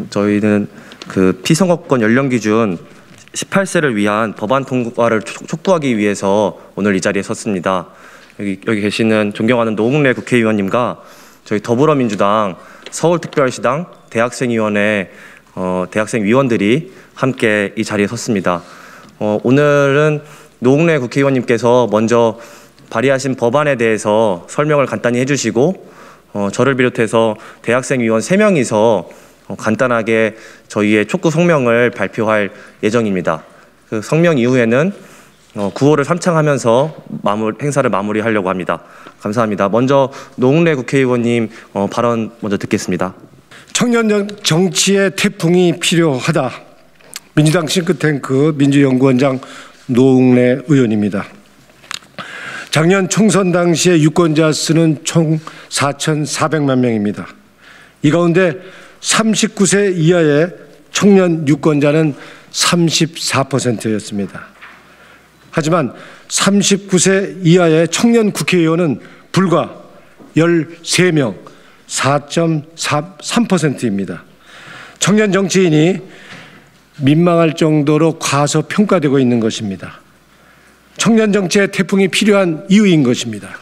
저희는 그 피선거권 연령 기준 18세를 위한 법안 통과를 촉구하기 위해서 오늘 이 자리에 섰습니다. 여기 계시는 존경하는 노웅래 국회의원님과 저희 더불어민주당 서울특별시당 대학생위원회 대학생위원들이 함께 이 자리에 섰습니다. 오늘은 노웅래 국회의원님께서 먼저 발의하신 법안에 대해서 설명을 간단히 해주시고 저를 비롯해서 대학생위원 3명이서 간단하게 저희의 촉구 성명을 발표할 예정입니다. 그 성명 이후에는 구호를 삼창하면서 행사를 마무리하려고 합니다. 감사합니다. 먼저 노웅래 국회의원님 발언 먼저 듣겠습니다. 청년 정치의 태풍이 필요하다. 민주당 싱크탱크 민주연구원장 노웅래 의원입니다. 작년 총선 당시에 유권자 수는 총 4,400만 명입니다. 이 가운데 39세 이하의 청년 유권자는 34%였습니다. 하지만 39세 이하의 청년 국회의원은 불과 13명, 4.3%입니다. 청년 정치인이 민망할 정도로 과소평가되고 있는 것입니다. 청년 정치의 태풍이 필요한 이유인 것입니다.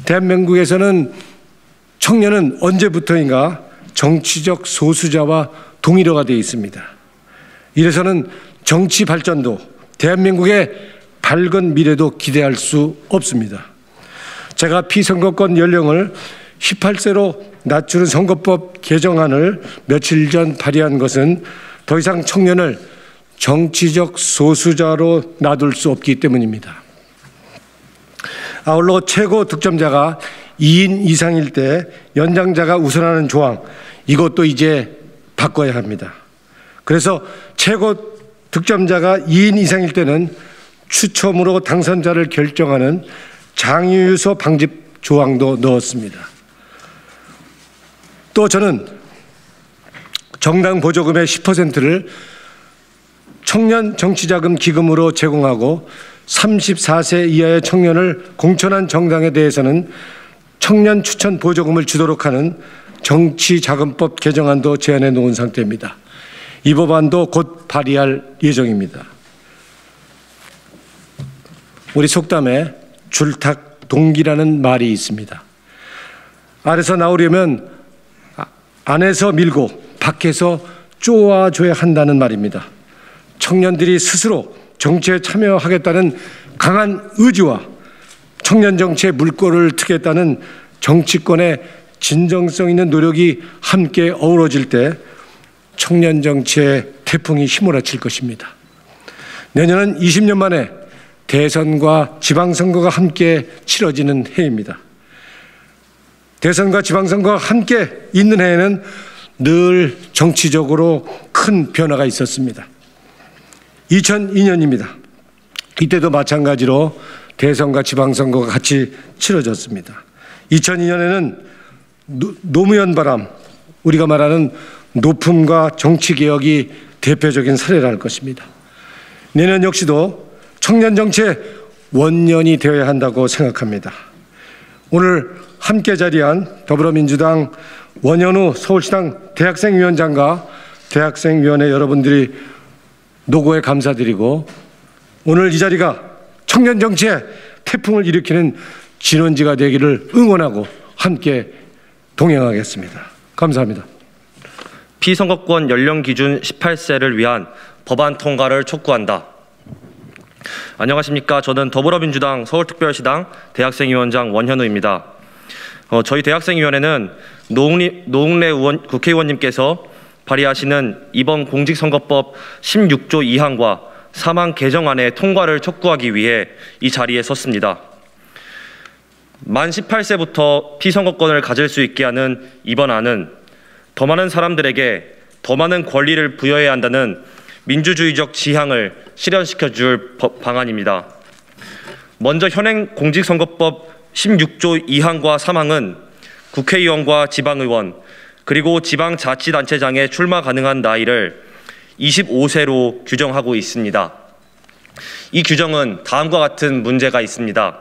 대한민국에서는 청년은 언제부터인가 정치적 소수자와 동일화가 되어 있습니다. 이래서는 정치 발전도 대한민국의 밝은 미래도 기대할 수 없습니다. 제가 피선거권 연령을 18세로 낮추는 선거법 개정안을 며칠 전 발의한 것은 더 이상 청년을 정치적 소수자로 놔둘 수 없기 때문입니다. 아울러 최고 득점자가 2인 이상일 때 연장자가 우선하는 조항, 이것도 이제 바꿔야 합니다. 그래서 최고 득점자가 2인 이상일 때는 추첨으로 당선자를 결정하는 장유유서 방집 조항도 넣었습니다. 또 저는 정당 보조금의 10%를 청년 정치자금 기금으로 제공하고 34세 이하의 청년을 공천한 정당에 대해서는 청년 추천 보조금을 주도록 하는 정치자금법 개정안도 제안해 놓은 상태입니다. 이 법안도 곧 발의할 예정입니다. 우리 속담에 줄탁동기라는 말이 있습니다. 아래서 나오려면 안에서 밀고 밖에서 쪼아줘야 한다는 말입니다. 청년들이 스스로 정치에 참여하겠다는 강한 의지와 청년 정치의 물꼬를 트겠다는 정치권의 진정성 있는 노력이 함께 어우러질 때 청년 정치의 태풍이 휘몰아칠 것입니다. 내년은 20년 만에 대선과 지방선거가 함께 치러지는 해입니다. 대선과 지방선거가 함께 있는 해에는 늘 정치적으로 큰 변화가 있었습니다. 2002년입니다. 이때도 마찬가지로 대선과 지방선거가 같이 치러졌습니다. 2002년에는 노무현 바람, 우리가 말하는 노품과 정치개혁이 대표적인 사례라 할 것입니다. 내년 역시도 청년 정치의 원년이 되어야 한다고 생각합니다. 오늘 함께 자리한 더불어민주당 원현우 서울시당 대학생위원장과 대학생위원회 여러분들이 노고에 감사드리고 오늘 이 자리가 청년 정치의 태풍을 일으키는 진원지가 되기를 응원하고 함께 동행하겠습니다. 감사합니다. 피선거권 연령 기준 18세를 위한 법안 통과를 촉구한다. 안녕하십니까. 저는 더불어민주당 서울특별시당 대학생위원장 원현우입니다. 저희 대학생위원회는 노웅래 국회의원님께서 발의하시는 이번 공직선거법 16조 2항과 3항 개정안의 통과를 촉구하기 위해 이 자리에 섰습니다. 만 18세부터 피선거권을 가질 수 있게 하는 이번 안은 더 많은 사람들에게 더 많은 권리를 부여해야 한다는 민주주의적 지향을 실현시켜 줄 방안입니다. 먼저 현행 공직선거법 16조 2항과 3항은 국회의원과 지방의원 그리고 지방자치단체장에 출마 가능한 나이를 25세로 규정하고 있습니다. 이 규정은 다음과 같은 문제가 있습니다.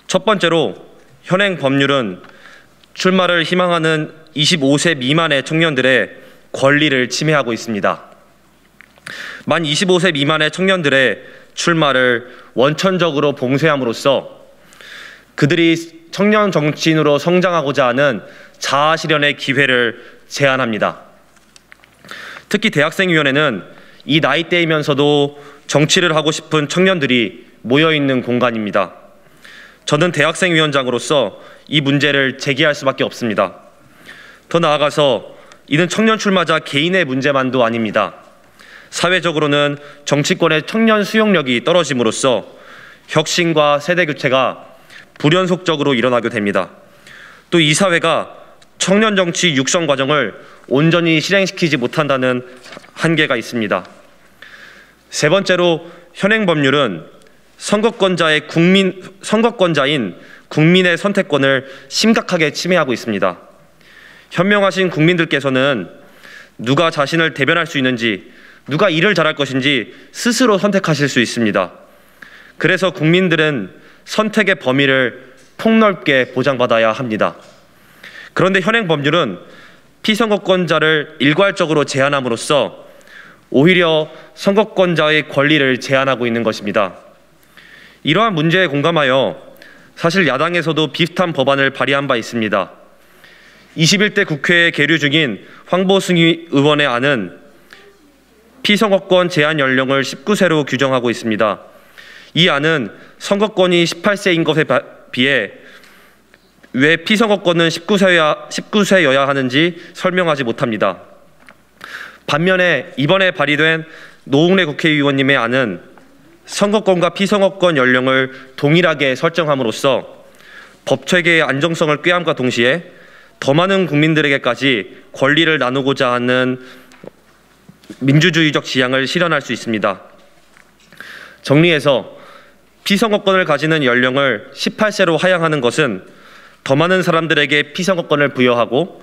첫 번째로 현행 법률은 출마를 희망하는 25세 미만의 청년들의 권리를 침해하고 있습니다. 만 25세 미만의 청년들의 출마를 원천적으로 봉쇄함으로써 그들이 청년 정치인으로 성장하고자 하는 자아 실현의 기회를 제한합니다. 특히 대학생위원회는 이 나이대이면서도 정치를 하고 싶은 청년들이 모여있는 공간입니다. 저는 대학생위원장으로서 이 문제를 제기할 수밖에 없습니다. 더 나아가서 이는 청년 출마자 개인의 문제만도 아닙니다. 사회적으로는 정치권의 청년 수용력이 떨어짐으로써 혁신과 세대 교체가 불연속적으로 일어나게 됩니다. 또 이 사회가 청년 정치 육성 과정을 온전히 실행시키지 못한다는 한계가 있습니다. 세 번째로 현행 법률은 선거권자인 국민의 선택권을 심각하게 침해하고 있습니다. 현명하신 국민들께서는 누가 자신을 대변할 수 있는지, 누가 일을 잘할 것인지 스스로 선택하실 수 있습니다. 그래서 국민들은 선택의 범위를 폭넓게 보장받아야 합니다. 그런데 현행 법률은 피선거권자를 일괄적으로 제한함으로써 오히려 선거권자의 권리를 제한하고 있는 것입니다. 이러한 문제에 공감하여 사실 야당에서도 비슷한 법안을 발의한 바 있습니다. 21대 국회에 계류 중인 황보승 의원의 안은 피선거권 제한 연령을 19세로 규정하고 있습니다. 이 안은 선거권이 18세인 것에 비해 왜 피선거권은 19세여야 하는지 설명하지 못합니다. 반면에 이번에 발의된 노웅래 국회의원님의 안은 선거권과 피선거권 연령을 동일하게 설정함으로써 법체계의 안정성을 꾀함과 동시에 더 많은 국민들에게까지 권리를 나누고자 하는 민주주의적 지향을 실현할 수 있습니다. 정리해서 피선거권을 가지는 연령을 18세로 하향하는 것은 더 많은 사람들에게 피선거권을 부여하고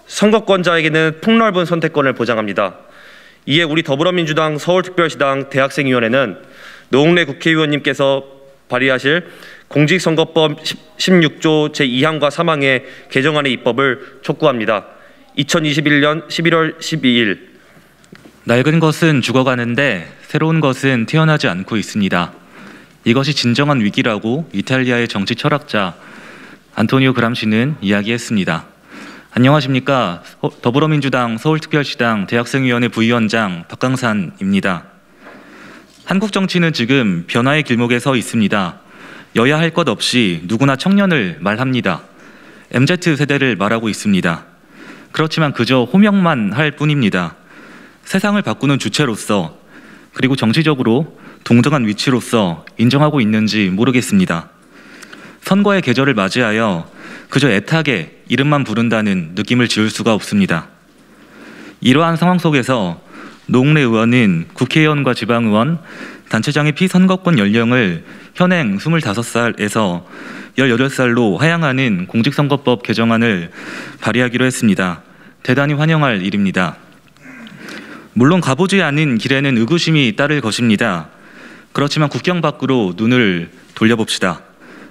선거권자에게는 폭넓은 선택권을 보장합니다. 이에 우리 더불어민주당 서울특별시당 대학생위원회는 노웅래 국회의원님께서 발의하실 공직선거법 16조 제2항과 3항의 개정안의 입법을 촉구합니다. 2021년 11월 12일 낡은 것은 죽어가는데 새로운 것은 태어나지 않고 있습니다. 이것이 진정한 위기라고 이탈리아의 정치 철학자 안토니오 그람시는 이야기했습니다. 안녕하십니까. 더불어민주당 서울특별시당 대학생위원회 부위원장 박강산입니다. 한국 정치는 지금 변화의 길목에 서 있습니다. 여야 할 것 없이 누구나 청년을 말합니다. MZ세대를 말하고 있습니다. 그렇지만 그저 호명만 할 뿐입니다. 세상을 바꾸는 주체로서 그리고 정치적으로 동등한 위치로서 인정하고 있는지 모르겠습니다. 선거의 계절을 맞이하여 그저 애타게 이름만 부른다는 느낌을 지울 수가 없습니다. 이러한 상황 속에서 노웅래 의원은 국회의원과 지방의원, 단체장의 피선거권 연령을 현행 25살에서 18살로 하향하는 공직선거법 개정안을 발의하기로 했습니다. 대단히 환영할 일입니다. 물론 가보지 않은 길에는 의구심이 따를 것입니다. 그렇지만 국경 밖으로 눈을 돌려봅시다.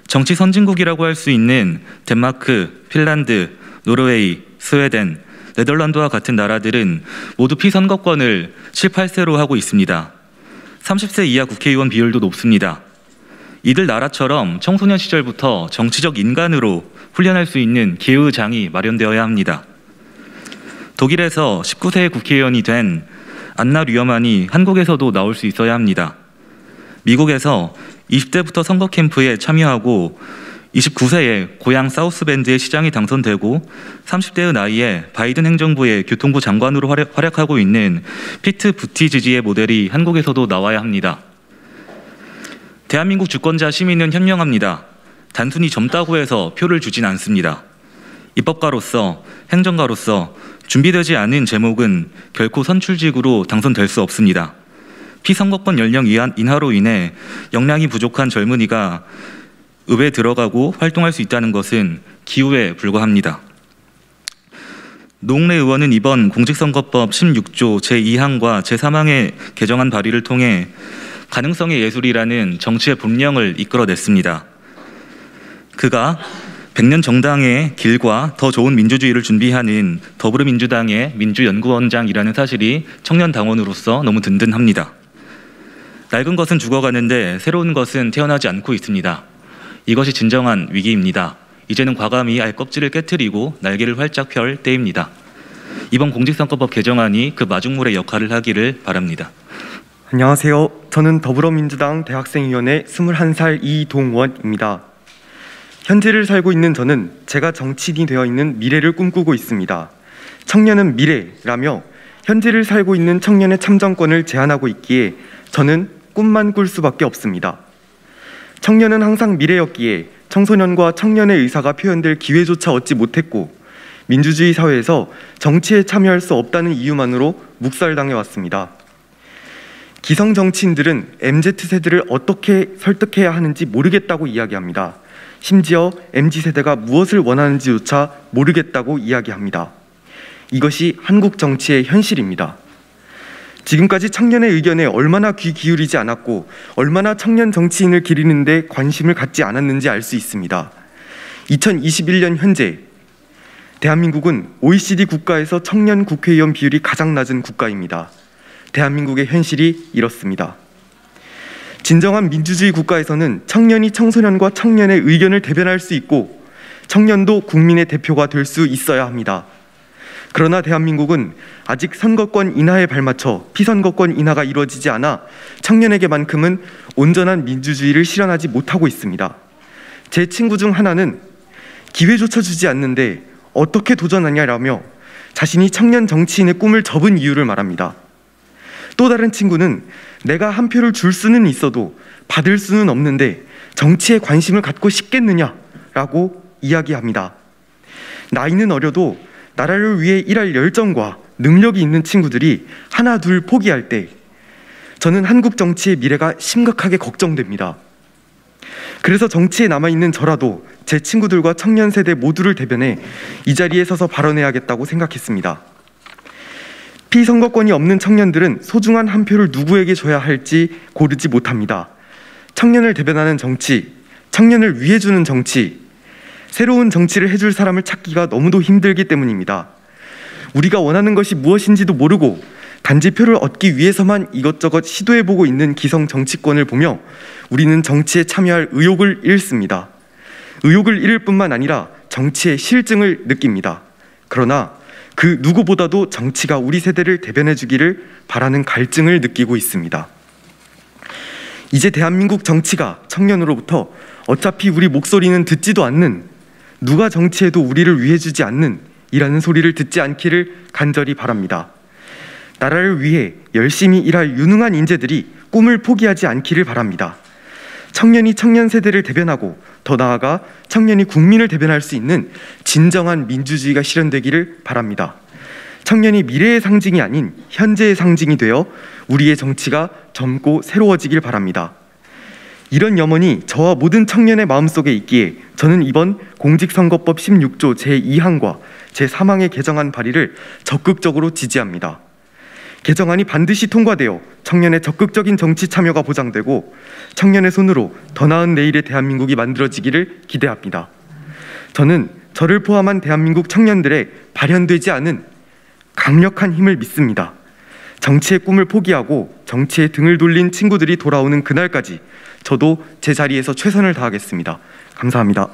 정치 선진국이라고 할 수 있는 덴마크, 핀란드, 노르웨이, 스웨덴, 네덜란드와 같은 나라들은 모두 피선거권을 18세로 하고 있습니다. 30세 이하 국회의원 비율도 높습니다. 이들 나라처럼 청소년 시절부터 정치적 인간으로 훈련할 수 있는 기회장이 마련되어야 합니다. 독일에서 19세의 국회의원이 된 안나 류어만이 한국에서도 나올 수 있어야 합니다. 미국에서 20대부터 선거 캠프에 참여하고 29세에 고향 사우스밴드의 시장이 당선되고 30대의 나이에 바이든 행정부의 교통부 장관으로 활약하고 있는 피트 부티지지의 모델이 한국에서도 나와야 합니다. 대한민국 주권자 시민은 현명합니다. 단순히 젊다고 해서 표를 주진 않습니다. 입법가로서, 행정가로서 준비되지 않은 제목은 결코 선출직으로 당선될 수 없습니다. 피선거권 연령 인하로 인해 역량이 부족한 젊은이가 의회에 들어가고 활동할 수 있다는 것은 기우에 불과합니다. 노웅래 의원은 이번 공직선거법 16조 제2항과 제3항의 개정안 발의를 통해 가능성의 예술이라는 정치의 분령을 이끌어냈습니다. 그가 100년 정당의 길과 더 좋은 민주주의를 준비하는 더불어민주당의 민주연구원장이라는 사실이 청년당원으로서 너무 든든합니다. 낡은 것은 죽어가는데 새로운 것은 태어나지 않고 있습니다. 이것이 진정한 위기입니다. 이제는 과감히 알껍질을 깨트리고 날개를 활짝 펼 때입니다. 이번 공직선거법 개정안이 그 마중물의 역할을 하기를 바랍니다. 안녕하세요. 저는 더불어민주당 대학생위원회 21살 이동원입니다. 현재를 살고 있는 저는 제가 정치인이 되어 있는 미래를 꿈꾸고 있습니다. 청년은 미래라며 현재를 살고 있는 청년의 참정권을 제한하고 있기에 저는 꿈만 꿀 수밖에 없습니다. 청년은 항상 미래였기에 청소년과 청년의 의사가 표현될 기회조차 얻지 못했고 민주주의 사회에서 정치에 참여할 수 없다는 이유만으로 묵살당해왔습니다. 기성 정치인들은 MZ세대를 어떻게 설득해야 하는지 모르겠다고 이야기합니다. 심지어 MZ세대가 무엇을 원하는지조차 모르겠다고 이야기합니다. 이것이 한국 정치의 현실입니다. 지금까지 청년의 의견에 얼마나 귀 기울이지 않았고 얼마나 청년 정치인을 기리는 데 관심을 갖지 않았는지 알 수 있습니다. 2021년 현재 대한민국은 OECD 국가에서 청년 국회의원 비율이 가장 낮은 국가입니다. 대한민국의 현실이 이렇습니다. 진정한 민주주의 국가에서는 청년이 청소년과 청년의 의견을 대변할 수 있고 청년도 국민의 대표가 될 수 있어야 합니다. 그러나 대한민국은 아직 선거권 인하에 발맞춰 피선거권 인하가 이루어지지 않아 청년에게만큼은 온전한 민주주의를 실현하지 못하고 있습니다. 제 친구 중 하나는 기회조차 주지 않는데 어떻게 도전하냐라며 자신이 청년 정치인의 꿈을 접은 이유를 말합니다. 또 다른 친구는 내가 한 표를 줄 수는 있어도 받을 수는 없는데 정치에 관심을 갖고 싶겠느냐라고 이야기합니다. 나이는 어려도 나라를 위해 일할 열정과 능력이 있는 친구들이 하나 둘 포기할 때 저는 한국 정치의 미래가 심각하게 걱정됩니다. 그래서 정치에 남아있는 저라도 제 친구들과 청년 세대 모두를 대변해 이 자리에 서서 발언해야겠다고 생각했습니다. 피선거권이 없는 청년들은 소중한 한 표를 누구에게 줘야 할지 고르지 못합니다. 청년을 대변하는 정치, 청년을 위해 주는 정치, 새로운 정치를 해줄 사람을 찾기가 너무도 힘들기 때문입니다. 우리가 원하는 것이 무엇인지도 모르고 단지 표를 얻기 위해서만 이것저것 시도해보고 있는 기성 정치권을 보며 우리는 정치에 참여할 의욕을 잃습니다. 의욕을 잃을 뿐만 아니라 정치의 실증을 느낍니다. 그러나 그 누구보다도 정치가 우리 세대를 대변해 주기를 바라는 갈증을 느끼고 있습니다. 이제 대한민국 정치가 청년으로부터 어차피 우리 목소리는 듣지도 않는, 누가 정치해도 우리를 위해 주지 않는 이라는 소리를 듣지 않기를 간절히 바랍니다. 나라를 위해 열심히 일할 유능한 인재들이 꿈을 포기하지 않기를 바랍니다. 청년이 청년 세대를 대변하고 더 나아가 청년이 국민을 대변할 수 있는 진정한 민주주의가 실현되기를 바랍니다. 청년이 미래의 상징이 아닌 현재의 상징이 되어 우리의 정치가 젊고 새로워지길 바랍니다. 이런 염원이 저와 모든 청년의 마음속에 있기에 저는 이번 공직선거법 16조 제2항과 제3항의 개정안 발의를 적극적으로 지지합니다. 개정안이 반드시 통과되어 청년의 적극적인 정치 참여가 보장되고 청년의 손으로 더 나은 내일의 대한민국이 만들어지기를 기대합니다. 저는 저를 포함한 대한민국 청년들의 발현되지 않은 강력한 힘을 믿습니다. 정치의 꿈을 포기하고 정치에 등을 돌린 친구들이 돌아오는 그날까지 저도 제 자리에서 최선을 다하겠습니다. 감사합니다.